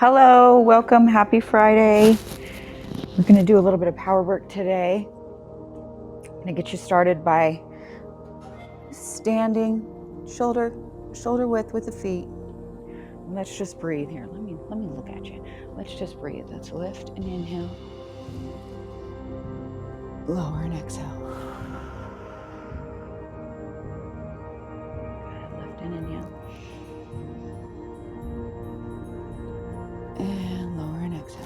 Hello, welcome, happy Friday. We're going to do a little bit of power work today. I'm going to get you started by standing shoulder width with the feet. And let's just breathe here. Let me look at you. Let's just breathe. Let's lift and inhale. Lower and exhale. Good. Lift and inhale. And lower and exhale.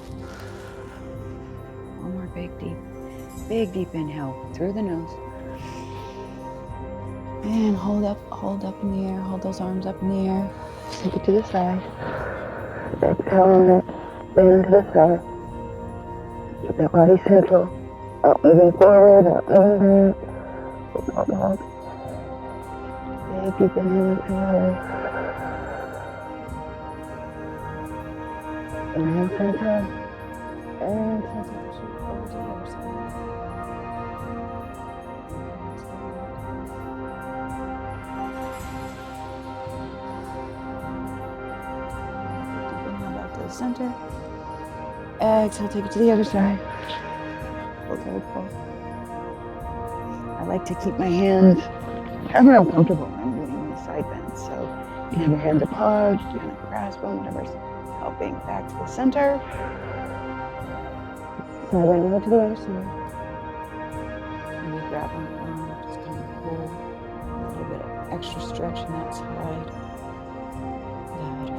One more big deep inhale through the nose. And hold up in the air. Hold those arms up in the air. Take it to the side. Exhale, bend to the side. Keep that body central. Up moving forward, up moving back. Big deep inhale. Inhale, center. And center. Over to the other side. Inhale back to the center. Exhale, take it to the other side. Hold. I like to keep my hands however I'm comfortable when I'm doing the side bends. So you can have your hands apart, you can grasp them, whatever's helping. Back to the center. Side bend over to the other side. And you grab on the arm, just kind of pull a little bit of extra stretch in that side. Good.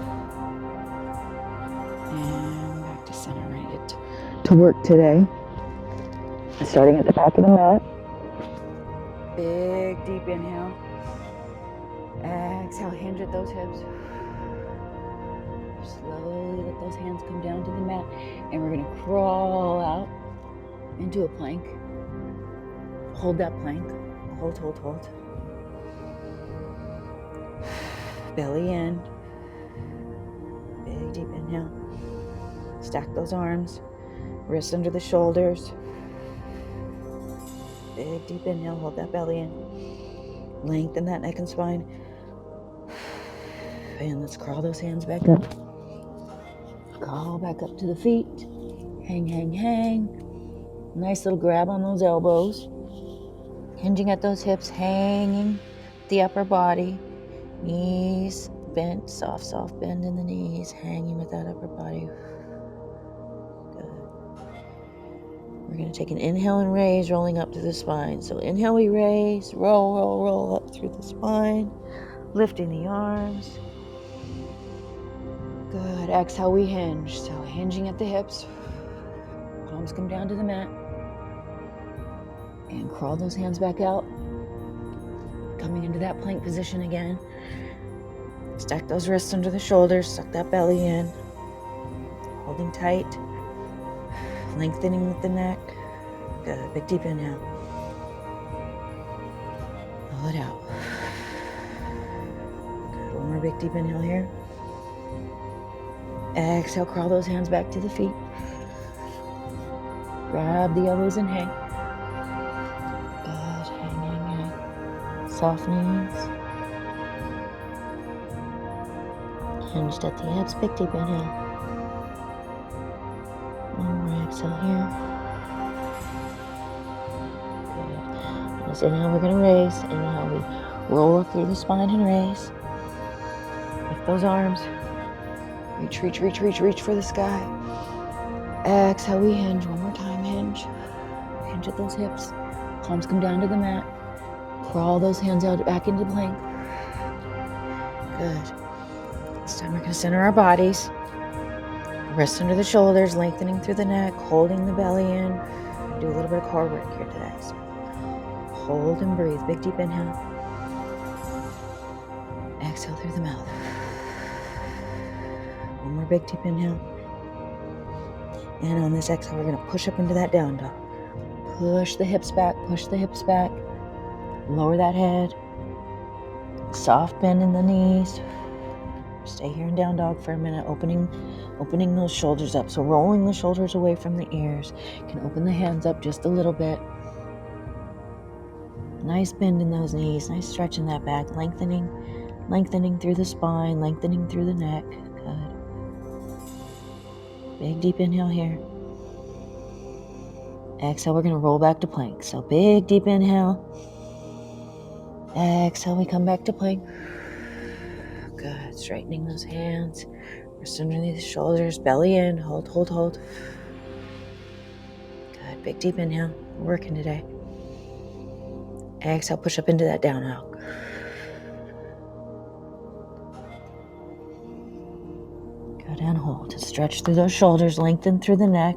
And back to center, ready to work today. Starting at the back of the mat. Big deep inhale. Exhale, hinge at those hips. Slowly let those hands come down to the mat. And we're going to crawl out into a plank. Hold that plank. Hold. Belly in. Big deep inhale. Stack those arms. Wrists under the shoulders. Big deep inhale. Hold that belly in. Lengthen that neck and spine. And let's crawl those hands back up. Crawl back up to the feet. Hang. Nice little grab on those elbows. Hinging at those hips, hanging the upper body. Knees bent, soft bend in the knees, hanging with that upper body. Good. We're going to take an inhale and raise, rolling up to the spine. So inhale, we raise, roll up through the spine, lifting the arms. Good. Exhale, we hinge. So hinging at the hips. Palms come down to the mat. And crawl those hands back out. Coming into that plank position again. Stack those wrists under the shoulders. Suck that belly in. Holding tight. Lengthening with the neck. Good. Big deep inhale. Pull it out. Good. One more big deep inhale here. Exhale, crawl those hands back to the feet. Grab the elbows and hang. Good. Hang. Soft knees. Hinged at the hips. Big deep inhale. One more exhale here. Good. As inhale, we're going to raise. Inhale, we roll up through the spine and raise. Lift those arms. Reach for the sky. Exhale, we hinge. One more time, hinge. Hinge at those hips. Palms come down to the mat. Crawl those hands out back into plank. Good. This time we're going to center our bodies. Wrists under the shoulders, lengthening through the neck, holding the belly in. Do a little bit of core work here today. So hold and breathe. Big deep inhale. Exhale through the mouth. One more big deep inhale. And on this exhale, we're going to push up into that down dog. Push the hips back. Lower that head. Soft bend in the knees. Stay here in down dog for a minute, opening those shoulders up. So rolling the shoulders away from the ears. You can open the hands up just a little bit. Nice bend in those knees, nice stretch in that back, lengthening through the spine, lengthening through the neck. Good. Big deep inhale here. Exhale, we're going to roll back to plank. So big deep inhale. Exhale, we come back to plank. Good. Straightening those hands. Wrist underneath the shoulders. Belly in. Hold, hold, hold. Good. Big deep inhale. We're working today. Exhale, push up into that down dog. Good, and hold. Stretch through those shoulders. Lengthen through the neck.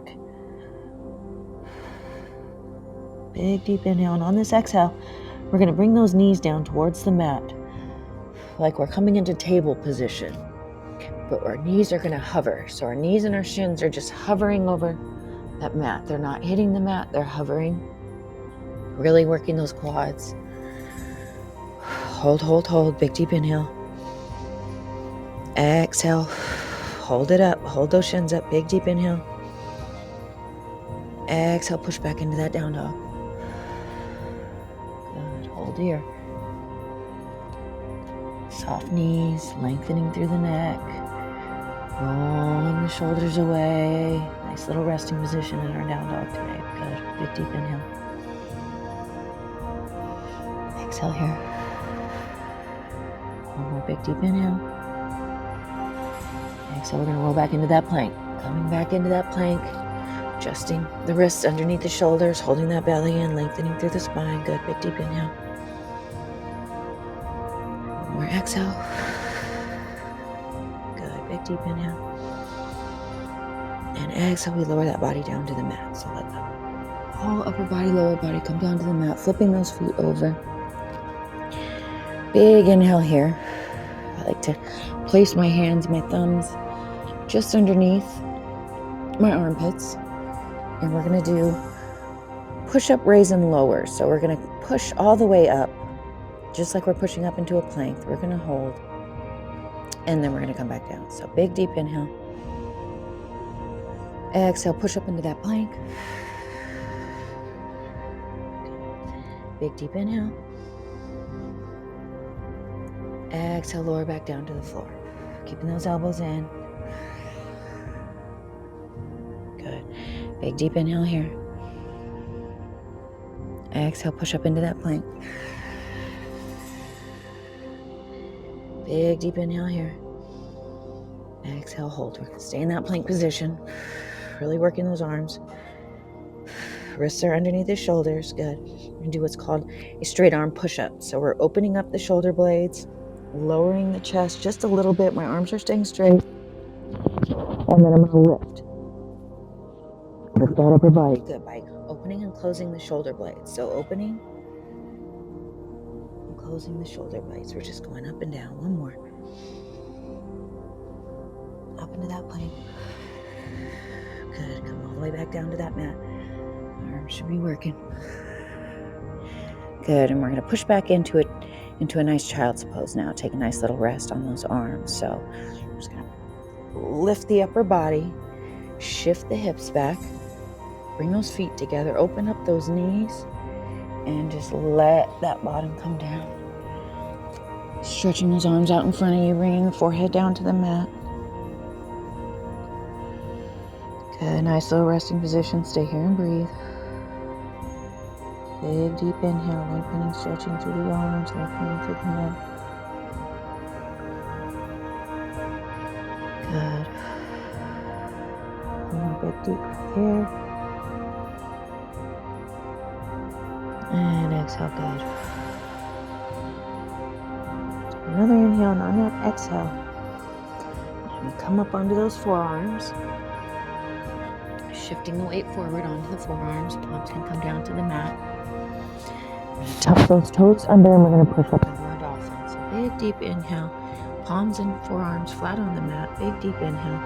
Big deep inhale. And on this exhale, we're going to bring those knees down towards the mat. Like we're coming into table position. But our knees are going to hover. So our knees and our shins are just hovering over that mat. They're not hitting the mat. They're hovering. Really working those quads. Hold, hold, hold. Big deep inhale. Exhale. Hold it up. Hold those shins up. Big deep inhale. Exhale. Push back into that down dog. Good. Hold here. Soft knees. Lengthening through the neck. Rolling the shoulders away. Nice little resting position in our down dog today. Good. Big deep inhale. Exhale here. One more big deep inhale. Exhale, we're going to roll back into that plank. Coming back into that plank. Adjusting the wrists underneath the shoulders. Holding that belly in. Lengthening through the spine. Good. Big deep inhale. One more exhale. Good. Big deep inhale. And exhale, we lower that body down to the mat. So let the whole upper body, lower body come down to the mat. Flipping those feet over. Big inhale here. I like to place my hands, my thumbs, just underneath my armpits. And we're going to do push-up, raise, and lower. So we're going to push all the way up, just like we're pushing up into a plank. We're going to hold. And then we're going to come back down. So big, deep inhale. Exhale, push up into that plank. Big, deep inhale. Exhale, lower back down to the floor. Keeping those elbows in. Good. Big, deep inhale here. Exhale, push up into that plank. Big, deep inhale here. Exhale, hold. We're going to stay in that plank position. Really working those arms. Wrists are underneath the shoulders. Good. We're going to do what's called a straight arm push-up. So we're opening up the shoulder blades, lowering the chest just a little bit. My arms are staying straight. And then I'm going to lift. Lift that upper body. Good. By opening and closing the shoulder blades. So opening and closing the shoulder blades. We're just going up and down. One more. Up into that plank. Good. Come all the way back down to that mat. Arms should be working. Good. And we're going to push back into it, into a nice child's pose now. Take a nice little rest on those arms. So I'm just going to lift the upper body, shift the hips back, bring those feet together, open up those knees, and just let that bottom come down. Stretching those arms out in front of you, bringing the forehead down to the mat. Good, nice little resting position. Stay here and breathe. Big, deep inhale, lengthening, stretching through the arms, lengthening through the neck. Good. One more big, deep breath here. And exhale, good. Another inhale, and on that exhale, and we come up onto those forearms. Shifting the weight forward onto the forearms. Palms can come down to the mat. We're going to tuck those toes under and we're going to push up into our dolphin. So big, deep inhale. Palms and forearms flat on the mat. Big, deep inhale.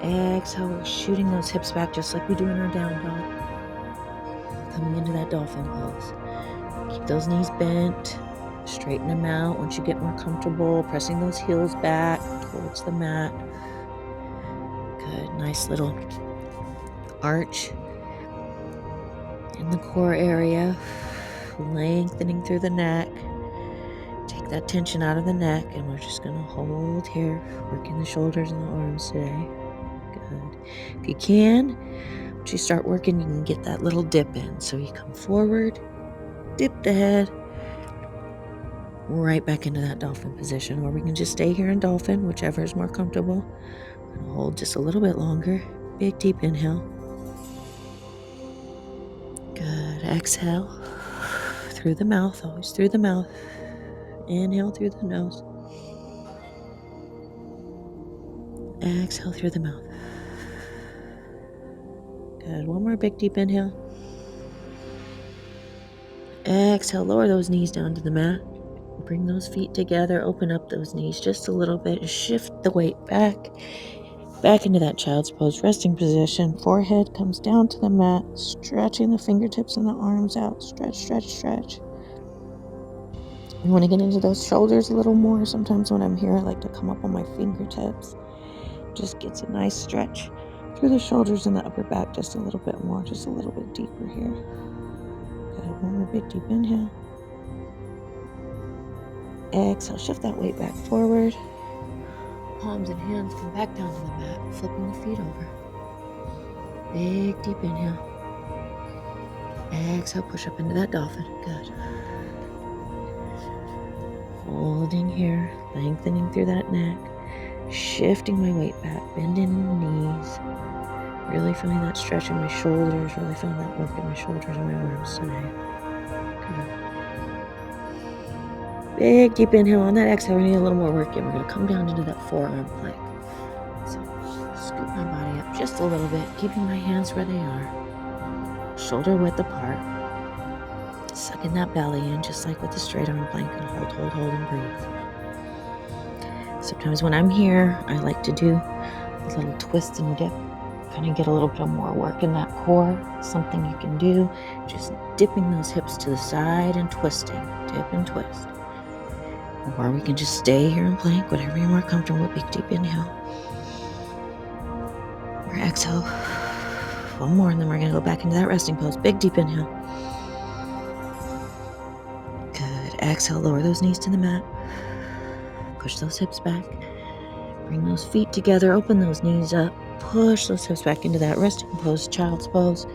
Exhale, we're shooting those hips back just like we do in our down dog. Coming into that dolphin pose. Keep those knees bent. Straighten them out once you get more comfortable. Pressing those heels back towards the mat. Good, nice little arch in the core area, lengthening through the neck. Take that tension out of the neck, and we're just going to hold here, working the shoulders and the arms today. Good. If you can, once you start working, you can get that little dip in. So you come forward, dip the head, right back into that dolphin position. Or we can just stay here in dolphin, whichever is more comfortable. We're going to hold just a little bit longer. Big deep inhale. Good. Exhale through the mouth, always through the mouth. Inhale through the nose. Exhale through the mouth. Good. One more big deep inhale. Exhale, lower those knees down to the mat. Bring those feet together, open up those knees just a little bit, and shift the weight back into that child's pose, resting position. Forehead comes down to the mat, stretching the fingertips and the arms out. Stretch, stretch, stretch. You want to get into those shoulders a little more. Sometimes when I'm here, I like to come up on my fingertips. Just gets a nice stretch through the shoulders and the upper back just a little bit more, just a little bit deeper here. Good. One more big deep inhale. Exhale, shift that weight back forward. Palms and hands come back down to the mat, flipping the feet over. Big deep inhale. Exhale, push up into that dolphin. Good. Holding here, lengthening through that neck. Shifting my weight back, bending the knees. Really feeling that stretch in my shoulders, really feeling that work in my shoulders and my arms today. Good. Big deep inhale. On that exhale, we need a little more work in. We're going to come down into that forearm plank. So scoop my body up just a little bit, keeping my hands where they are. Shoulder width apart. Sucking that belly in, just like with the straight arm plank. And hold, and breathe. Sometimes when I'm here, I like to do a little twist and dip. Kind of get a little bit more work in that core. Something you can do. Just dipping those hips to the side and twisting. Dip and twist. Or we can just stay here in plank, whatever you're more comfortable with. Big deep inhale. Or exhale. One more, and then we're going to go back into that resting pose. Big deep inhale. Good. Exhale, lower those knees to the mat. Push those hips back. Bring those feet together. Open those knees up. Push those hips back into that resting pose, child's pose.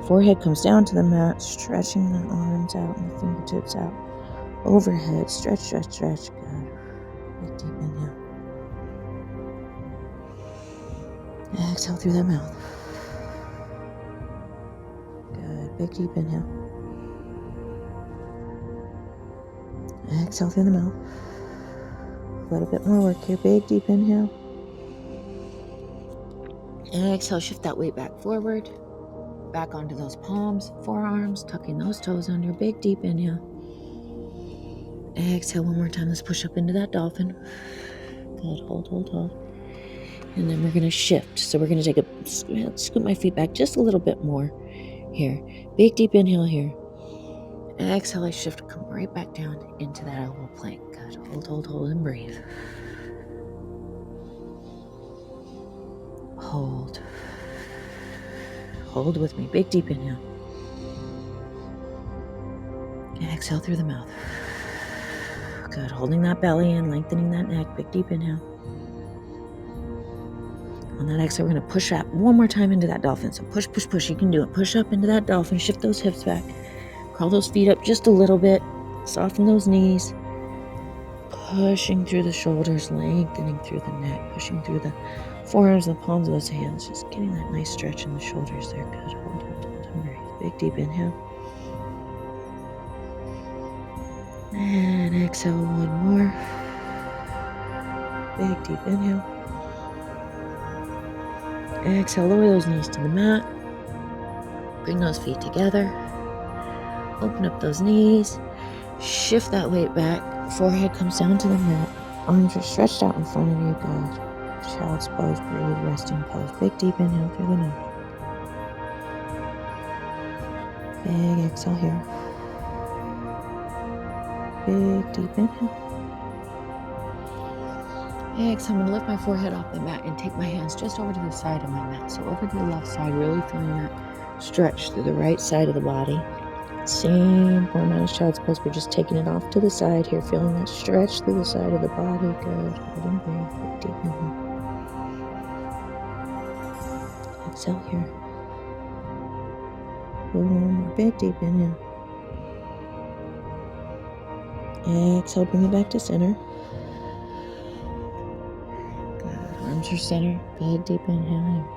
Forehead comes down to the mat, stretching the arms out and the fingertips out. Overhead, stretch, stretch, stretch. Good. Big deep inhale. Exhale through the mouth. Good. Big deep inhale. Exhale through the mouth. A little bit more work here. Big deep inhale. Exhale, shift that weight back forward. Back onto those palms, forearms, tucking those toes under. Big deep inhale. Exhale one more time. Let's push up into that dolphin. Good. Hold. And then we're going to shift. So we're going to take scoop my feet back just a little bit more here. Big deep inhale here. Exhale, I shift, come right back down into that elbow plank. Good. Hold, and breathe. Hold. Hold with me. Big deep inhale. Exhale through the mouth. Good. Holding that belly in, lengthening that neck. Big deep inhale. On that exhale, we're going to push up one more time into that dolphin. So push. You can do it. Push up into that dolphin. Shift those hips back. Curl those feet up just a little bit. Soften those knees. Pushing through the shoulders, lengthening through the neck. Pushing through the forearms and the palms of those hands. Just getting that nice stretch in the shoulders there. Good. Hold, and breathe. Big deep inhale. And exhale one more. Big deep inhale. Exhale, lower those knees to the mat. Bring those feet together. Open up those knees. Shift that weight back. Forehead comes down to the mat. Arms are stretched out in front of you. Good. Child's pose, breathe, resting pose. Big deep inhale through the nose. Big exhale here. Big deep inhale. Exhale, I'm going to lift my forehead off the mat and take my hands just over to the side of my mat. So over to the left side, really feeling that stretch through the right side of the body. Same format as child's pose. We're just taking it off to the side here, feeling that stretch through the side of the body. Good. Hold and breathe. Big deep inhale. Exhale here. One more big deep inhale. Exhale, bring it back to center. Good. Arms are centered. Big deep inhale.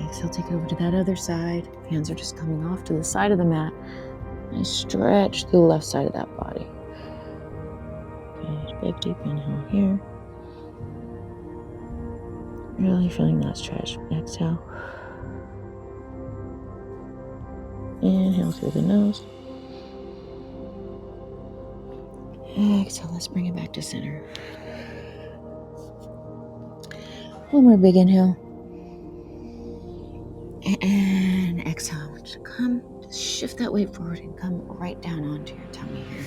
Exhale, take it over to that other side. Hands are just coming off to the side of the mat. Nice stretch through the left side of that body. Good. Big deep inhale here. Really feeling that stretch. Exhale. Inhale through the nose. Exhale, let's bring it back to center. One more big inhale. And exhale. Just shift that weight forward and come right down onto your tummy here.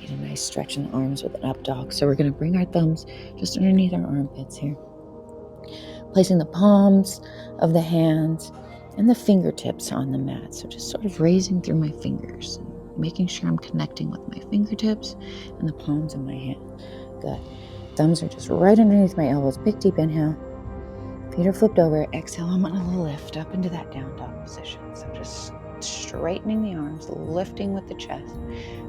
Get a nice stretch in the arms with an up dog. So we're going to bring our thumbs just underneath our armpits here. Placing the palms of the hands and the fingertips on the mat. So just sort of raising through my fingers and making sure I'm connecting with my fingertips and the palms of my hand. Good. Thumbs are just right underneath my elbows. Big deep inhale. Feet are flipped over. Exhale, I'm going to lift up into that down dog position. So just straightening the arms, lifting with the chest.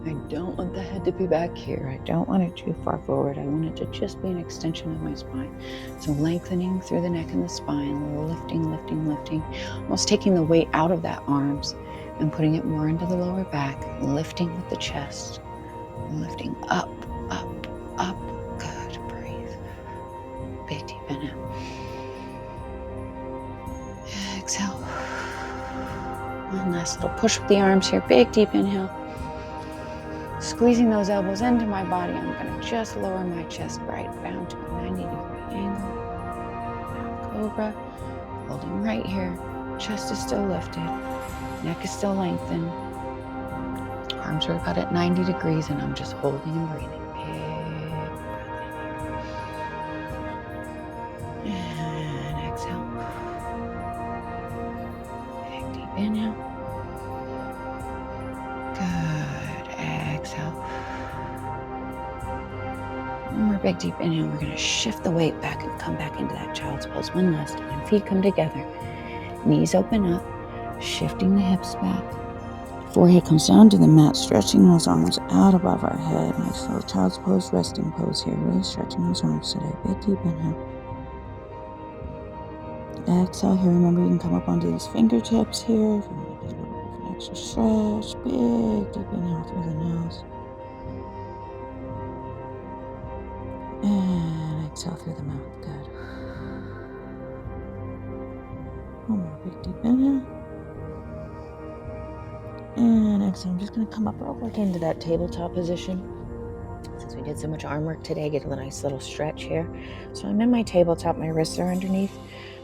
I don't want the head to be back here. I don't want it too far forward. I want it to just be an extension of my spine. So lengthening through the neck and the spine, lifting, lifting, lifting. Almost taking the weight out of that arms and putting it more into the lower back, lifting with the chest, lifting up, up, up. Good. Breathe. Big deep inhale. Exhale. One last little push with the arms here. Big deep inhale. Squeezing those elbows into my body. I'm going to just lower my chest right down to a 90-degree angle. Down cobra. Holding right here. Chest is still lifted. Neck is still lengthened. Arms are about at 90 degrees and I'm just holding and breathing. Big breath in. And exhale. Big deep inhale. Good. Exhale. One more big deep inhale. We're going to shift the weight back and come back into that child's pose. One last time. Feet come together. Knees open up. Shifting the hips back. Forehead comes down to the mat. Stretching those arms out above our head. Nice little child's pose, resting pose here. Really stretching those arms today. Big deep inhale. Exhale here. Remember, you can come up onto these fingertips here. If you want to get a little bit of an extra stretch. Big deep inhale through the nose. And exhale through the mouth. Good. One more big deep inhale. And exhale. I'm just going to come up real quick into that tabletop position. Since we did so much arm work today, get a nice little stretch here. So I'm in my tabletop. My wrists are underneath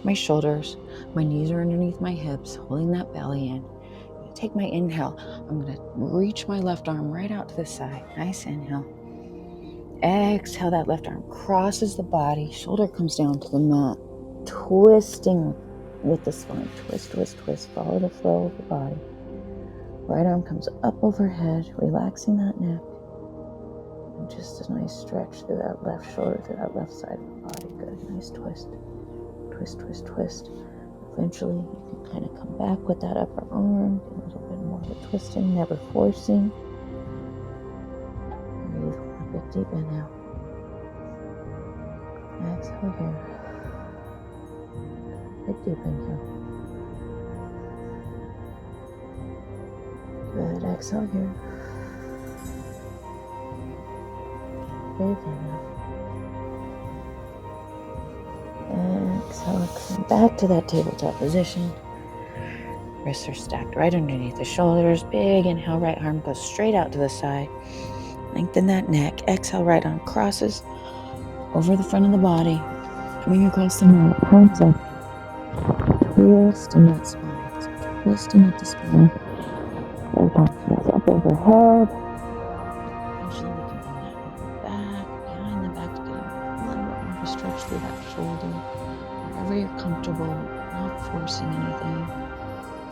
my shoulders. My knees are underneath my hips, holding that belly in. I'm going to take my inhale. I'm going to reach my left arm right out to the side. Nice inhale. Exhale, that left arm crosses the body. Shoulder comes down to the mat. Twisting with the spine. Twist, twist, twist. Follow the flow of the body. Right arm comes up overhead, relaxing that neck. And just a nice stretch through that left shoulder, through that left side of the body. Good. Nice twist. Twist, twist, twist. Eventually, you can kind of come back with that upper arm. Get a little bit more of a twisting, never forcing. Breathe. One big deep inhale. Exhale here. Big deep inhale. Good. Exhale here. Big inhale. Exhale. Come back to that tabletop position. Wrists are stacked right underneath the shoulders. Big inhale. Right arm goes straight out to the side. Lengthen that neck. Exhale. Right arm crosses over the front of the body. Coming across the mat. Palms up. Twisting that spine. So twisting at the spine. Right arm comes up overhead. Eventually we can bring that arm back, behind the back to get a little bit more of a stretch through that shoulder. Wherever you're comfortable, not forcing anything.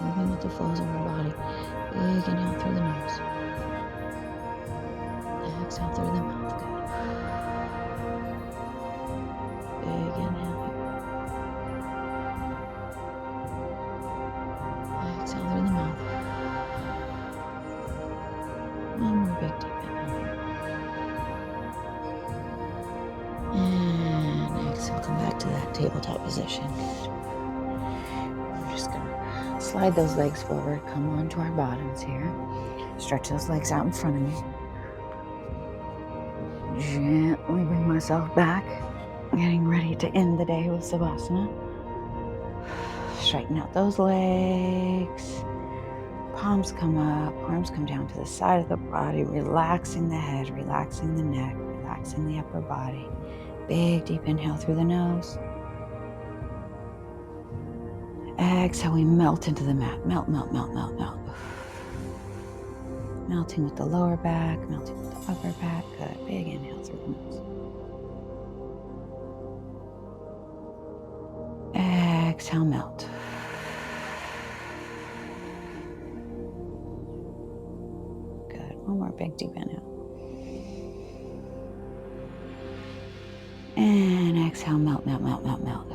Moving with the flows of your body. Big inhale through the nose. Exhale through the mouth. Good. Big inhale here. back to that tabletop position. We're just going to slide those legs forward, come onto our bottoms here. Stretch those legs out in front of me. Gently bring myself back, getting ready to end the day with Savasana. Straighten out those legs. Palms come up, arms come down to the side of the body, relaxing the head, relaxing the neck, relaxing the upper body. Big deep inhale through the nose. Exhale, we melt into the mat. Melt, melt, melt, melt, melt. Melting with the lower back, melting with the upper back. Good. Big inhale through the nose. Exhale, melt. Good. One more big deep inhale. And exhale, melt, melt, melt, melt, melt.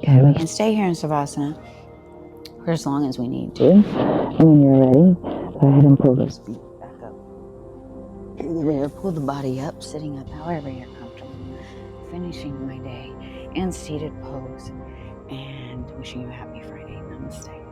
Good. We can stay here in Savasana for as long as we need to. And when you're ready, go ahead and pull those feet back up. There, pull the body up, sitting up however you're comfortable. Finishing my day in seated pose and wishing you a happy Friday. Namaste.